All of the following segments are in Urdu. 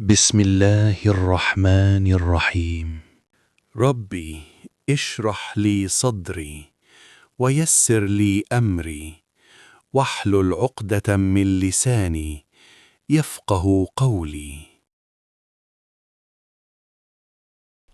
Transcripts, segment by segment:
بسم الله الرحمن الرحيم. ربي اشرح لي صدري ويسر لي أمري واحلل عقدة من لساني يفقه قولي.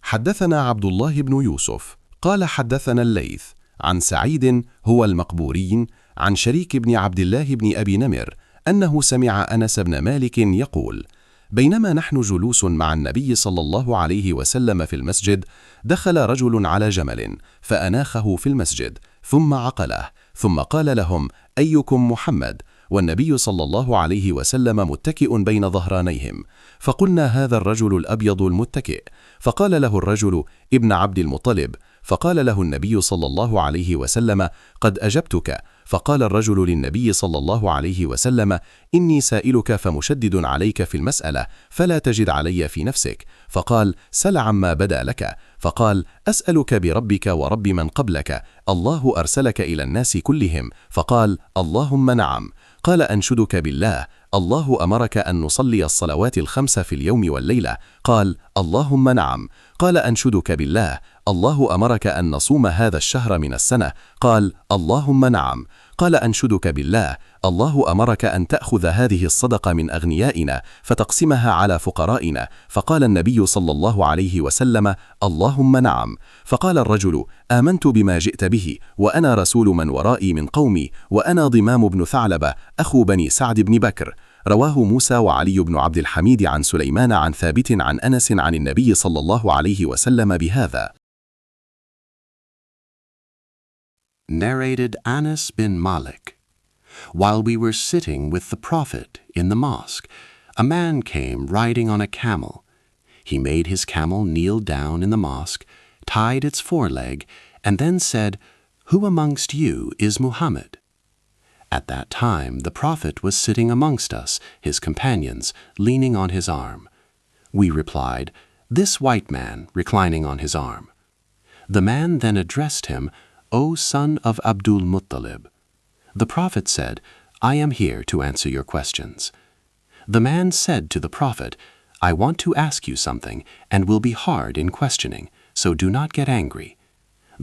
حدثنا عبد الله بن يوسف قال حدثنا الليث عن سعيد هو المقبورين عن شريك بن عبد الله بن أبي نمر أنه سمع أنس بن مالك يقول: بينما نحن جلوس مع النبي صلى الله عليه وسلم في المسجد، دخل رجل على جمل فأناخه في المسجد ثم عقله، ثم قال لهم: أيكم محمد؟ والنبي صلى الله عليه وسلم متكئ بين ظهرانيهم، فقلنا: هذا الرجل الأبيض المتكئ. فقال له الرجل: ابن عبد المطلب. فقال له النبي صلى الله عليه وسلم: قد أجبتك. فقال الرجل للنبي صلى الله عليه وسلم: إني سائلك فمشدد عليك في المسألة، فلا تجد علي في نفسك. فقال: سل عما بدا لك. فقال: أسألك بربك ورب من قبلك، الله أرسلك إلى الناس كلهم؟ فقال: اللهم نعم. قال: أنشدك بالله، الله أمرك أن نصلي الصلوات الخمس في اليوم والليلة؟ قال: اللهم نعم. قال: أنشدك بالله، الله أمرك أن نصوم هذا الشهر من السنة؟ قال: اللهم نعم. قال: أنشدك بالله، الله أمرك أن تأخذ هذه الصدقة من أغنيائنا فتقسمها على فقرائنا؟ فقال النبي صلى الله عليه وسلم: اللهم نعم. فقال الرجل: آمنت بما جئت به، وأنا رسول من ورائي من قومي، وأنا ضمام بن ثعلبة أخو بني سعد بن بكر. رواه موسى وعلي بن عبد الحميد عن سليمان عن ثابت عن أنس عن النبي صلى الله عليه وسلم بهذا. Narrated Anas bin Malik. While we were sitting with the Prophet in the mosque, a man came riding on a camel. He made his camel kneel down in the mosque, tied its foreleg, and then said, "Who amongst you is Muhammad?" At that time the Prophet was sitting amongst us, his companions, leaning on his arm. We replied, "This white man," reclining on his arm. The man then addressed him, "O son of Abdul Muttalib." The Prophet said, "I am here to answer your questions." The man said to the Prophet, "I want to ask you something, and will be hard in questioning, so do not get angry."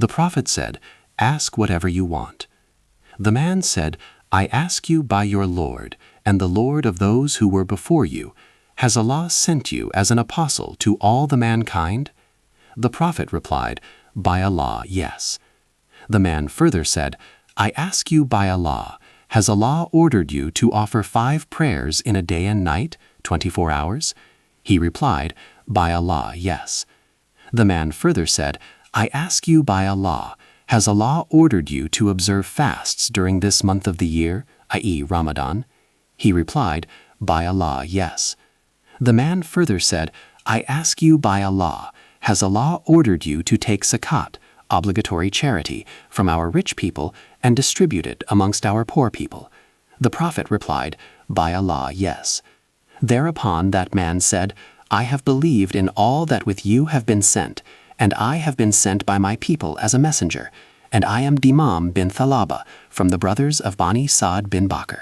The Prophet said, "Ask whatever you want." The man said, "I ask you by your Lord, and the Lord of those who were before you, has Allah sent you as an apostle to all the mankind?" The Prophet replied, "By Allah, yes." The man further said, "I ask you by Allah, has Allah ordered you to offer 5 prayers in a day and night, 24 hours? He replied, "By Allah, yes." The man further said, "I ask you by Allah, has Allah ordered you to observe fasts during this month of the year, i.e. Ramadan?" He replied, "By Allah, yes." The man further said, "I ask you by Allah, has Allah ordered you to take zakat, obligatory charity, from our rich people and distribute it amongst our poor people?" The Prophet replied, "By Allah, yes." Thereupon that man said, "I have believed in all that with you have been sent, and I have been sent by my people as a messenger, and I am Dimam bin Thalaba from the brothers of Bani Saad bin Bakr."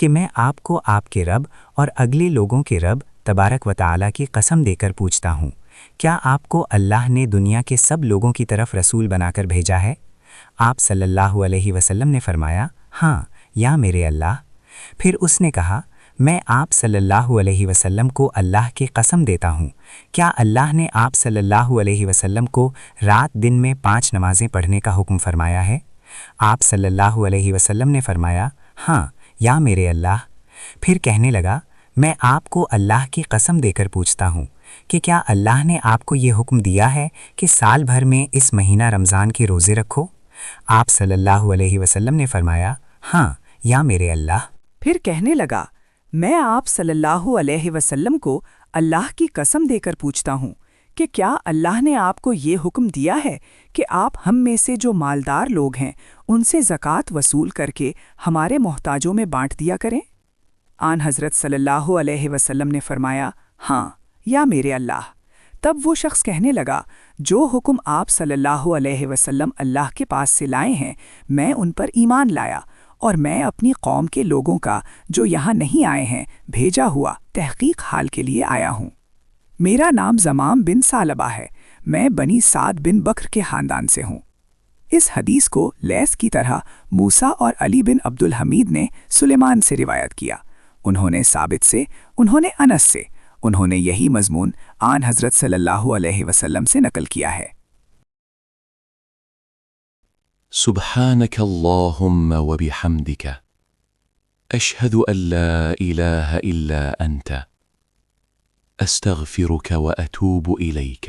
کہ میں آپ کو آپ کے رب اور اگلے لوگوں کے رب تبارک و تعالیٰ کی قسم دے کر پوچھتا ہوں، کیا آپ کو اللہ نے دنیا کے سب لوگوں کی طرف رسول بنا کر بھیجا ہے؟ آپ صلی اللہ علیہ وسلم نے فرمایا، ہاں یا میرے اللہ۔ پھر اس نے کہا، میں آپ صلی اللہ علیہ وسلم کو اللہ کی قسم دیتا ہوں، کیا اللہ نے آپ صلی اللہ علیہ وسلم کو رات دن میں 5 نمازیں پڑھنے کا حکم فرمایا ہے؟ آپ صلی اللہ علیہ وسلم نے فرمایا، ہاں یا میرے اللہ۔ پھر کہنے لگا، میں آپ کو اللہ کی قسم دے کر پوچھتا ہوں کہ کیا اللہ نے آپ کو یہ حکم دیا ہے کہ سال بھر میں اس مہینہ رمضان کے روزے رکھو؟ آپ صلی اللہ علیہ وسلم نے فرمایا، ہاں یا میرے اللہ۔ پھر کہنے لگا، میں آپ صلی اللہ علیہ وسلم کو اللہ کی قسم دے کر پوچھتا ہوں کہ کیا اللہ نے آپ کو یہ حکم دیا ہے کہ آپ ہم میں سے جو مالدار لوگ ہیں ان سے زکوٰۃ وصول کر کے ہمارے محتاجوں میں بانٹ دیا کریں؟ آن حضرت صلی اللہ علیہ وسلم نے فرمایا، ہاں یا میرے اللہ۔ تب وہ شخص کہنے لگا، جو حکم آپ صلی اللہ علیہ وسلم اللہ کے پاس سے لائے ہیں میں ان پر ایمان لایا، اور میں اپنی قوم کے لوگوں کا جو یہاں نہیں آئے ہیں بھیجا ہوا تحقیق حال کے لیے آیا ہوں۔ میرا نام زمام بن ثعلبہ ہے، میں بنی سعد بن بکر کے خاندان سے ہوں۔ اس حدیث کو لیث کی طرح موسیٰ اور علی بن عبد الحمید نے سلیمان سے روایت کیا، انہوں نے ثابت سے، انہوں نے انس سے، انہوں نے یہی مضمون آن حضرت صلی اللہ علیہ وسلم سے نقل کیا ہے۔ سبحانك اللهم وبحمدك أشهد أن لا إله إلا أنت أستغفرك وأتوب إليك